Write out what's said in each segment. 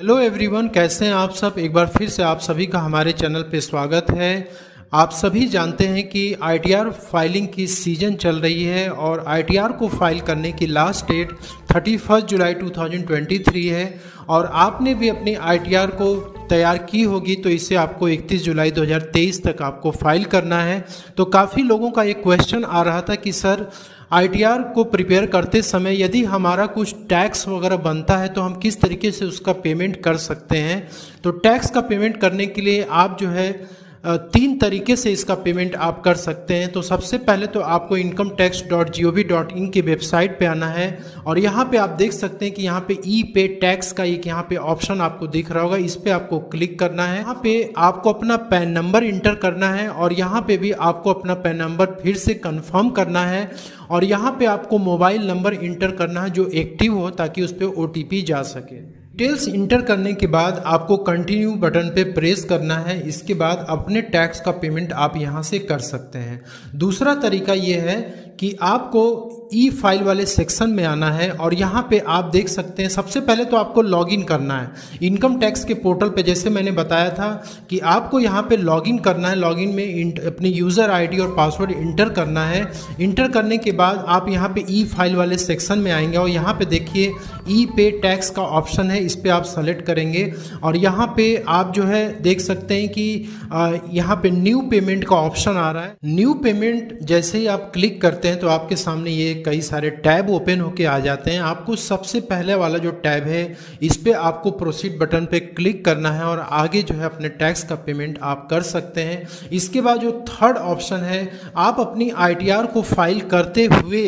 Hello everyone, कैसे हैं आप सब। एक बार फिर से आप सभी का हमारे चैनल पे स्वागत है। आप सभी जानते हैं कि आईटीआर फाइलिंग की सीजन चल रही है और आईटीआर को फाइल करने की लास्ट डेट 31 जुलाई 2023 है और आपने भी अपनी आईटीआर को तैयार की होगी तो इसे आपको 31 जुलाई 2023 तक आपको फाइल करना है। तो काफ़ी लोगों का एक क्वेश्चन आ रहा था कि सर आईटीआर को प्रिपेयर करते समय यदि हमारा कुछ टैक्स वगैरह बनता है तो हम किस तरीके से उसका पेमेंट कर सकते हैं। तो टैक्स का पेमेंट करने के लिए आप जो है 3 तरीके से इसका पेमेंट आप कर सकते हैं। तो सबसे पहले तो आपको incometax.gov.in की वेबसाइट पे आना है और यहाँ पे आप देख सकते हैं कि यहाँ पे ई पे टैक्स का एक यहाँ पे ऑप्शन आपको दिख रहा होगा, इस पे आपको क्लिक करना है। यहाँ पे आपको अपना पैन नंबर इंटर करना है और यहाँ पे भी आपको अपना पैन नंबर फिर से कंफर्म करना है और यहाँ पे आपको मोबाइल नंबर इंटर करना है जो एक्टिव हो ताकि उस पर OTP जा सके। डिटेल्स इंटर करने के बाद आपको कंटिन्यू बटन पे प्रेस करना है। इसके बाद अपने टैक्स का पेमेंट आप यहाँ से कर सकते हैं। दूसरा तरीका ये है कि आपको ई फाइल वाले सेक्शन में आना है और यहाँ पे आप देख सकते हैं सबसे पहले तो आपको लॉगिन करना है इनकम टैक्स के पोर्टल पे। जैसे मैंने बताया था कि आपको यहाँ पे लॉगिन करना है। लॉगिन में अपनी यूज़र आईडी और पासवर्ड इंटर करना है। इंटर करने के बाद आप यहाँ पे ई फाइल वाले सेक्शन में आएंगे और यहाँ पे देखिए ई पे टैक्स का ऑप्शन है, इस पर आप सेलेक्ट करेंगे और यहाँ पे आप जो है देख सकते हैं कि यहाँ पे न्यू पेमेंट का ऑप्शन आ रहा है। न्यू पेमेंट जैसे ही आप क्लिक करते हैं तो आपके सामने ये कई सारे टैब ओपन होके आ जाते हैं। आपको सबसे पहले वाला जो टैब है इस पे आपको प्रोसीड बटन पे क्लिक करना है और आगे जो है अपने टैक्स का पेमेंट आप कर सकते हैं। इसके बाद जो थर्ड ऑप्शन है, आप अपनी आईटीआर को फाइल करते हुए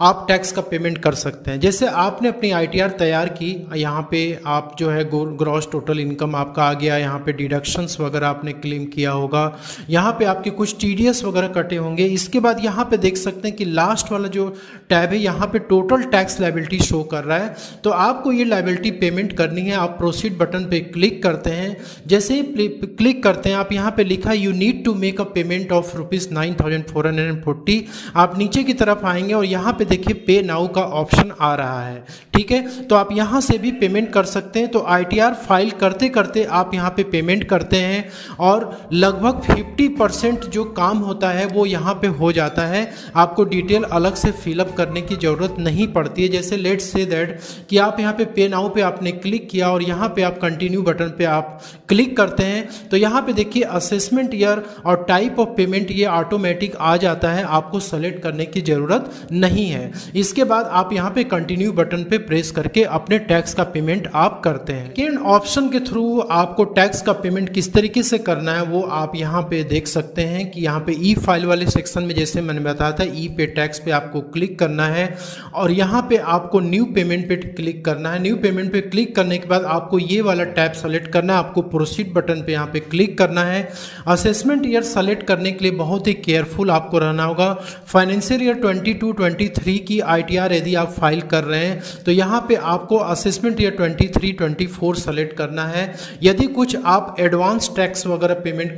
आप टैक्स का पेमेंट कर सकते हैं। जैसे आपने अपनी आईटीआर तैयार की, यहाँ पे आप जो है ग्रॉस टोटल इनकम आपका आ गया, यहाँ पे डिडक्शंस वगैरह आपने क्लेम किया होगा, यहाँ पे आपके कुछ टीडीएस वगैरह कटे होंगे। इसके बाद यहाँ पे देख सकते हैं कि लास्ट वाला जो टैब है यहाँ पे टोटल टैक्स लायबिलिटी शो कर रहा है। तो आपको ये लायबिलिटी पेमेंट करनी है। आप प्रोसीड बटन पे क्लिक करते हैं। जैसे ही क्लिक करते हैं आप यहाँ पे लिखा you need to make a payment of ₹9,440। आप नीचे की तरफ आएंगे और यहाँ पे देखिए पे नाउ का ऑप्शन आ रहा है। ठीक है, तो आप यहां से भी पेमेंट कर सकते हैं। तो आईटीआर फाइल करते करते आप यहां पे पेमेंट करते हैं और लगभग 50% जो काम होता है वो यहां पे हो जाता है। आपको डिटेल अलग से फिलअप करने की ज़रूरत नहीं पड़ती है। जैसे लेट्स से दैट कि आप यहां पे नाउ पे आपने क्लिक किया और यहां पे आप कंटिन्यू बटन पे आप क्लिक करते हैं तो यहां पे देखिए असेसमेंट ईयर और टाइप ऑफ पेमेंट ये ऑटोमेटिक आ जाता है, आपको सेलेक्ट करने की ज़रूरत नहीं है। इसके बाद आप यहाँ पे कंटिन्यू बटन पे प्रेस करके अपने टैक्स का पेमेंट आप करते हैं। सेकेंड ऑप्शन के थ्रू आपको टैक्स का पेमेंट किस तरीके से करना है वो आप यहाँ पे देख सकते हैं कि यहाँ पे ई फाइल वाले सेक्शन में जैसे मैंने बताया था ई पे टैक्स पे आपको क्लिक करना है और यहाँ पे आपको न्यू पेमेंट पे क्लिक करना है। न्यू पेमेंट पे क्लिक करने के बाद आपको ये वाला टैब सेलेक्ट करना है। आपको प्रोसीड बटन पे यहाँ पे क्लिक करना है। असेसमेंट ईयर सेलेक्ट करने के लिए बहुत ही केयरफुल आपको रहना होगा। फाइनेंशियल ईयर 22-23 की आईटीआर यदि आप फाइल कर रहे हैं तो यहाँ पे आपको असेसमेंट ईयर 23-24 सेलेक्ट करना है। यदि कुछ आप एडवांस टैक्स वगैरह पेमेंट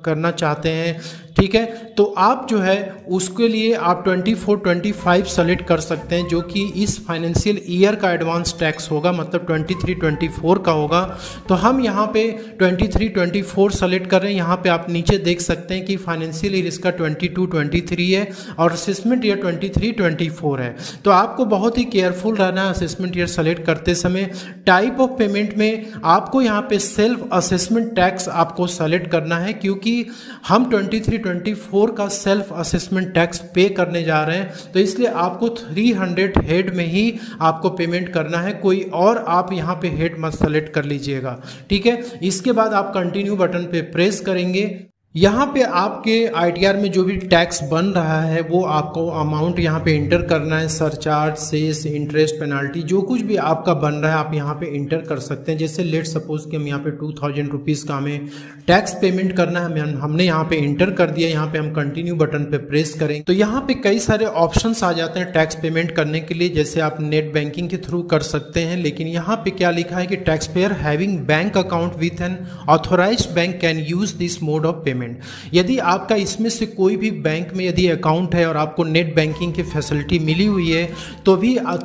करना चाहते हैं, ठीक है, तो आप जो है उसके लिए आप 24-25 सेलेक्ट कर सकते हैं जो कि इस फाइनेंशियल ईयर का एडवांस टैक्स होगा, मतलब 23-24 का होगा। तो हम यहाँ पे 23-24 सेलेक्ट कर रहे हैं। यहाँ पे आप नीचे देख सकते हैं कि फाइनेंशियल ईयर इसका 22-23 है और असेसमेंट ईयर 23-24 है। तो आपको बहुत ही केयरफुल रहना है असेसमेंट ईयर सेलेक्ट करते समय। टाइप ऑफ पेमेंट में आपको यहाँ पे सेल्फ असेसमेंट टैक्स आपको सेलेक्ट करना है क्योंकि हम 23-24 का सेल्फ असेसमेंट टैक्स पे करने जा रहे हैं, तो इसलिए आपको 300 हेड में ही आपको पेमेंट करना है। कोई और आप यहाँ पे हेड मत सेलेक्ट कर लीजिएगा। ठीक है, इसके बाद आप कंटिन्यू बटन पे प्रेस करेंगे। यहाँ पे आपके आईटीआर में जो भी टैक्स बन रहा है वो आपको अमाउंट यहाँ पे इंटर करना है। सरचार्ज, सेस, इंटरेस्ट, पेनाल्टी जो कुछ भी आपका बन रहा है आप यहाँ पे इंटर कर सकते हैं। जैसे लेट सपोज कि हम यहाँ पे 2000 रुपीज़ का हमें टैक्स पेमेंट करना है, हमने यहाँ पे इंटर कर दिया। यहाँ पे हम कंटिन्यू बटन पे प्रेस करें तो यहाँ पे कई सारे ऑप्शंस आ जाते हैं टैक्स पेमेंट करने के लिए। जैसे आप नेट बैंकिंग के थ्रू कर सकते हैं, लेकिन यहाँ पे क्या लिखा है कि tax payer having bank account with an authorised bank can use this mode of payment. Payment. यदि आपका इसमें से कोई भी बैंक में यदि अकाउंट है और आपको नेट बैंकिंग की फैसिलिटी मिली हुई है तो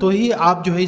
ही आप जो है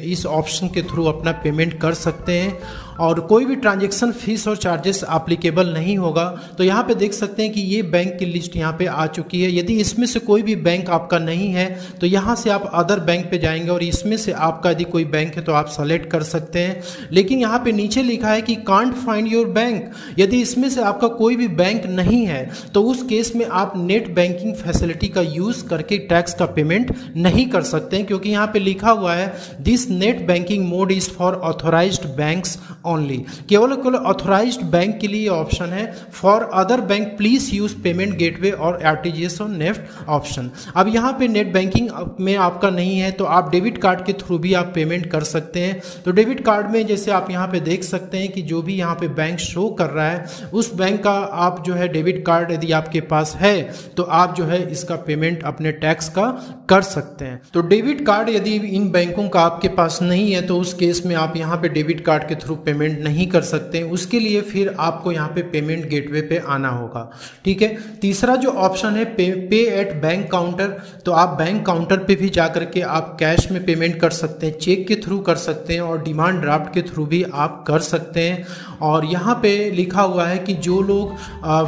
इस ऑप्शन के थ्रू अपना पेमेंट कर सकते हैं और कोई भी ट्रांजैक्शन फीस और चार्जेस एप्लीकेबल नहीं होगा। तो यहाँ पे देख सकते हैं कि ये बैंक की लिस्ट यहाँ पे आ चुकी है। यदि इसमें से कोई भी बैंक आपका नहीं है तो यहाँ से आप अदर बैंक पे जाएंगे और इसमें से आपका यदि कोई बैंक है तो आप सेलेक्ट कर सकते हैं। लेकिन यहाँ पे नीचे लिखा है कि कांट फाइंड योर बैंक। यदि इसमें से आपका कोई भी बैंक नहीं है तो उस केस में आप नेट बैंकिंग फैसिलिटी का यूज करके टैक्स का पेमेंट नहीं कर सकते हैं, क्योंकि यहाँ पे लिखा हुआ है this net banking mode is for authorised banks only. केवल ऑथोराइज्ड बैंक के लिए ऑप्शन है। For other bank please use payment gateway और आरटीजीएस और नेफ्ट ऑप्शन। अब यहाँ पे नेट बैंकिंग में आपका नहीं है तो आप डेबिट कार्ड के थ्रू भी आप पेमेंट कर सकते हैं। तो डेबिट कार्ड में जैसे आप यहाँ पे देख सकते हैं कि जो भी यहाँ पे बैंक शो कर रहा है उस बैंक का आप जो है डेबिट कार्ड यदि आपके पास है तो आप जो है इसका पेमेंट अपने टैक्स का कर सकते हैं। तो डेबिट कार्ड यदि इन बैंकों का आपके पास नहीं है तो उस केस में आप यहाँ पे डेबिट कार्ड के थ्रू पेमेंट नहीं कर सकते। उसके लिए फिर आपको यहाँ पे पेमेंट गेटवे पे आना होगा। ठीक है। तीसरा जो ऑप्शन है पे एट बैंक काउंटर, तो आप बैंक काउंटर पे भी जाकर के आप कैश में पेमेंट कर सकते हैं, चेक के थ्रू कर सकते हैं और डिमांड ड्राफ्ट के थ्रू भी आप कर सकते हैं। और यहाँ पे लिखा हुआ है कि जो लोग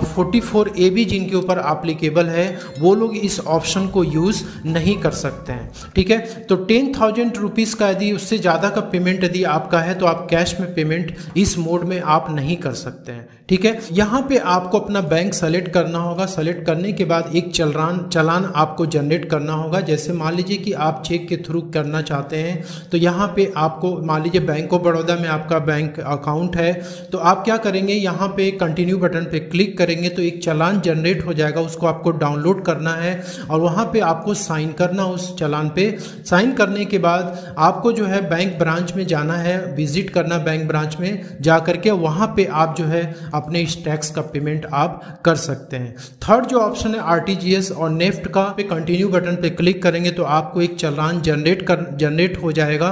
44AB जिनके ऊपर एप्लीकेबल है वो लोग इस ऑप्शन को यूज नहीं कर सकते हैं। ठीक है। तो 10,000 रुपीज़ का यदि उससे ज़्यादा का पेमेंट यदि आपका है तो आप कैश में पेमेंट इस मोड में आप नहीं कर सकते हैं। ठीक है। यहाँ पे आपको अपना बैंक सेलेक्ट करना होगा। सेलेक्ट करने के बाद एक चालान आपको जनरेट करना होगा। जैसे मान लीजिए कि आप चेक के थ्रू करना चाहते हैं तो यहाँ पे आपको मान लीजिए बैंक ऑफ बड़ौदा में आपका बैंक अकाउंट है तो आप क्या करेंगे, यहाँ पे कंटिन्यू बटन पे क्लिक करेंगे तो एक चालान जनरेट हो जाएगा। उसको आपको डाउनलोड करना है और वहाँ पे आपको साइन करना। उस चालान पे साइन करने के बाद आपको जो है बैंक ब्रांच में जाना है, विजिट करना बैंक ब्रांच में जा करके वहाँ पे आप जो है अपने इस टैक्स का पेमेंट आप कर सकते हैं। थर्ड जो ऑप्शन है आरटीजीएस और नेफ्ट का, पे कंटिन्यू बटन पे क्लिक करेंगे तो आपको एक चालान जनरेट हो जाएगा।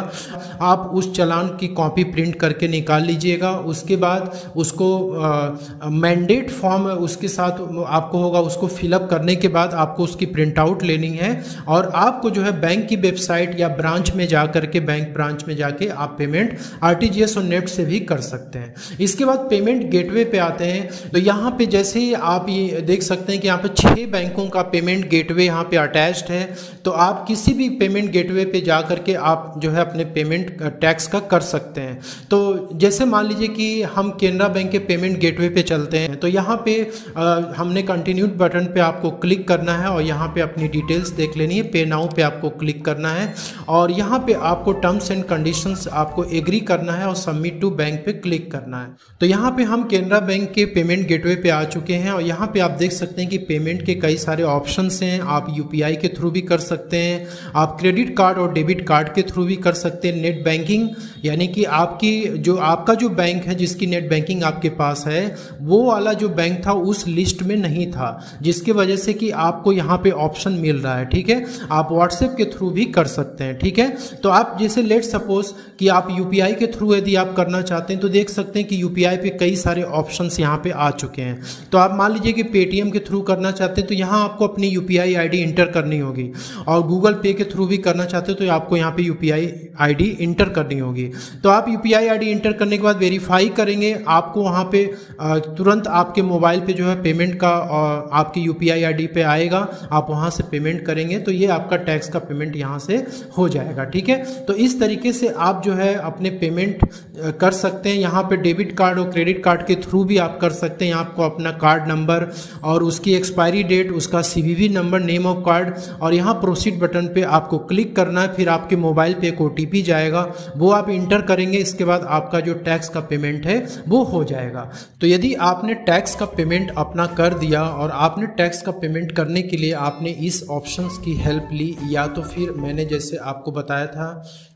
आप उस चालान की कॉपी प्रिंट करके निकाल लीजिएगा। उसके बाद उसको मैंडेट फॉर्म उसके साथ आपको होगा, उसको फिलअप करने के बाद आपको उसकी प्रिंट आउट लेनी है और आपको जो है बैंक की वेबसाइट या ब्रांच में जा करके बैंक ब्रांच में जाके आप पेमेंट आरटीजीएस और नेफ्ट से भी कर सकते हैं। इसके बाद पेमेंट गेटवे पे आते हैं तो यहाँ पे जैसे ही आप ये देख सकते हैं कि यहाँ पे 6 बैंकों का पेमेंट गेटवे यहाँ पे अटैच्ड है। तो आप किसी भी पेमेंट गेटवे पे जा करके आप जो है अपने पेमेंट टैक्स का कर सकते हैं। तो जैसे मान लीजिए कि हम केनरा बैंक के पेमेंट गेटवे पे चलते हैं तो यहाँ पे हमने कंटिन्यू बटन पे आपको क्लिक करना है और यहाँ पे अपनी डिटेल्स देख लेनी है। पे नाउ पे आपको क्लिक करना है और यहाँ पे आपको टर्म्स एंड कंडीशंस आपको एग्री करना है और सबमिट टू बैंक पे क्लिक करना है। तो यहाँ पे हम केनरा बैंक के पेमेंट गेटवे पे आ चुके हैं और यहाँ पे आप देख सकते हैं कि पेमेंट के कई सारे ऑप्शंस हैं। आप यूपीआई के थ्रू भी कर सकते हैं, आप क्रेडिट कार्ड और डेबिट कार्ड के थ्रू भी कर सकते हैं। नेट बैंकिंग यानी कि आपका जो बैंक है जिसकी नेट बैंकिंग आपके पास है वो वाला जो बैंक था उस लिस्ट में नहीं था, जिसकी वजह से कि आपको यहाँ पे ऑप्शन मिल रहा है। ठीक है। आप व्हाट्सएप के थ्रू भी कर सकते हैं। ठीक है। तो आप जैसे लेट सपोज कि आप यूपीआई के थ्रू यदि आप करना चाहते हैं तो देख सकते हैं कि यूपीआई पे कई सारे ऑप्शंस यहाँ पे आ चुके हैं। तो आप मान लीजिए कि पेटीएम के थ्रू करना चाहते हैं तो यहाँ आपको अपनी यूपीआई आईडी इंटर करनी होगी और गूगल पे के थ्रू भी करना चाहते हो तो आपको यहाँ पे यूपीआई आईडी इंटर करनी होगी। तो आप यूपीआई आईडी इंटर करने के बाद वेरीफाई करेंगे, आपको वहाँ पे तुरंत आपके मोबाइल पे जो है पेमेंट का आपकी यूपीआई आईडी पे आएगा, आप वहाँ से पेमेंट करेंगे तो ये आपका टैक्स का पेमेंट यहाँ से हो जाएगा। ठीक है। तो इस तरीके से आप जो है अपने पेमेंट कर सकते हैं। यहाँ पे डेबिट कार्ड और क्रेडिट कार्ड के थ्रू भी आप कर सकते हैं। आपको अपना कार्ड नंबर और उसकी एक्सपायरी डेट, उसका CVV number, name of card और यहाँ प्रोसीड बटन पे आपको क्लिक करना है। फिर आपके मोबाइल पे एक ओटीपी जाएगा, वो आप इंटर करेंगे। इसके बाद आपका जो टैक्स का पेमेंट है वो हो जाएगा। तो यदि आपने टैक्स का पेमेंट अपना कर दिया और आपने टैक्स का पेमेंट करने के लिए आपने इस ऑप्शंस की हेल्प ली या तो फिर मैंने जैसे आपको बताया था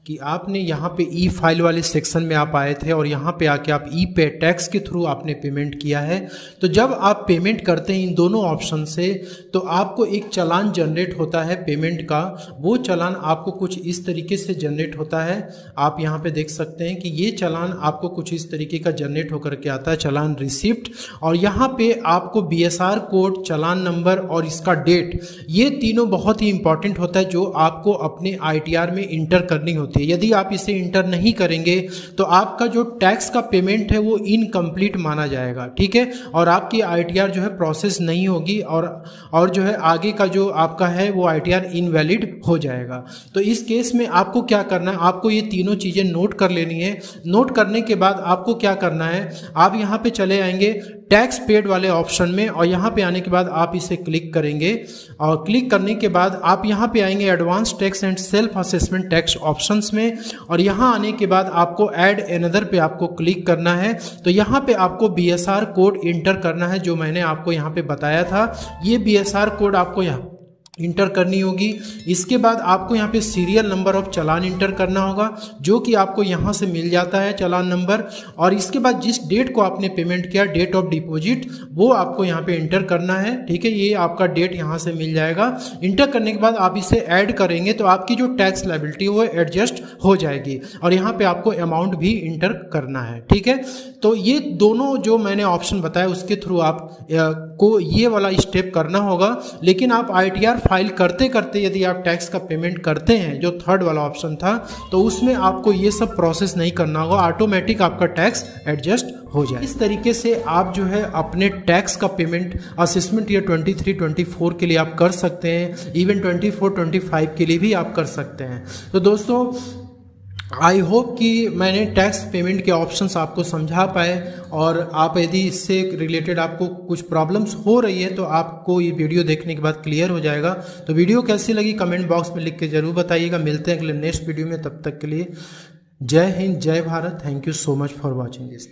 कि आपने यहाँ पे ई फाइल वाले सेक्शन में आप आए थे और यहाँ पे आके आप ई पे टैक्स के थ्रू आपने पेमेंट किया है। तो जब आप पेमेंट करते हैं इन दोनों ऑप्शन से तो आपको एक चालान जनरेट होता है पेमेंट का। वो चालान आपको कुछ इस तरीके से जनरेट होता है, आप यहाँ पे देख सकते हैं कि ये चालान आपको कुछ इस तरीके का जनरेट होकर के आता है, चालान रिसिप्ट। और यहाँ पे आपको BSR कोड, चालान नंबर और इसका डेट, ये तीनों बहुत ही इंपॉर्टेंट होता है जो आपको अपने ITR में इंटर करनी होती है। यदि आप इसे इंटर नहीं करेंगे तो आपका जो टैक्स का पेमेंट है वो इनकम्प्लीट माना जाएगा, ठीक है, और आपकी ITR जो है प्रोसेस नहीं होगी और जो है आगे का जो आपका है वो ITR इनवैलिड हो जाएगा। तो इस केस में आपको क्या करना है, आपको ये तीनों चीज़ें नोट कर लेनी है। नोट करने के बाद आपको क्या करना है, आप यहाँ पे चले आएंगे टैक्स पेड वाले ऑप्शन में और यहाँ पे आने के बाद आप इसे क्लिक करेंगे और क्लिक करने के बाद आप यहाँ पे आएंगे advance tax and self assessment tax options में और यहाँ आने के बाद आपको ऐड अनदर पे आपको क्लिक करना है। तो यहाँ पे आपको BSR कोड इंटर करना है जो मैंने आपको यहाँ पे बताया था। ये BSR कोड आपको यहाँ इंटर करनी होगी। इसके बाद आपको यहाँ पे serial number of challan inter करना होगा जो कि आपको यहाँ से मिल जाता है चालान नंबर। और इसके बाद जिस डेट को आपने पेमेंट किया, डेट ऑफ डिपॉजिट, वो आपको यहाँ पे इंटर करना है, ठीक है। ये आपका डेट यहाँ से मिल जाएगा। इंटर करने के बाद आप इसे ऐड करेंगे तो आपकी जो टैक्स लायबिलिटी वो एडजस्ट हो जाएगी और यहाँ पे आपको अमाउंट भी इंटर करना है, ठीक है। तो ये दोनों जो मैंने ऑप्शन बताया उसके थ्रू आप को ये वाला स्टेप करना होगा। लेकिन आप ITR फाइल करते करते यदि आप टैक्स का पेमेंट करते हैं, जो थर्ड वाला ऑप्शन था, तो उसमें आपको ये सब प्रोसेस नहीं करना होगा, ऑटोमेटिक आपका टैक्स एडजस्ट हो जाए। इस तरीके से आप जो है अपने टैक्स का पेमेंट असेसमेंट ईयर 23-24 के लिए आप कर सकते हैं, इवन 24-25 के लिए भी आप कर सकते हैं। तो दोस्तों आई होप कि मैंने टैक्स पेमेंट के ऑप्शंस आपको समझा पाए और आप यदि इससे रिलेटेड आपको कुछ प्रॉब्लम्स हो रही है तो आपको ये वीडियो देखने के बाद क्लियर हो जाएगा। तो वीडियो कैसी लगी कमेंट बॉक्स में लिख के जरूर बताइएगा। मिलते हैं अगले नेक्स्ट वीडियो में, तब तक के लिए जय हिंद, जय Bharat. Thank you so much for watching this.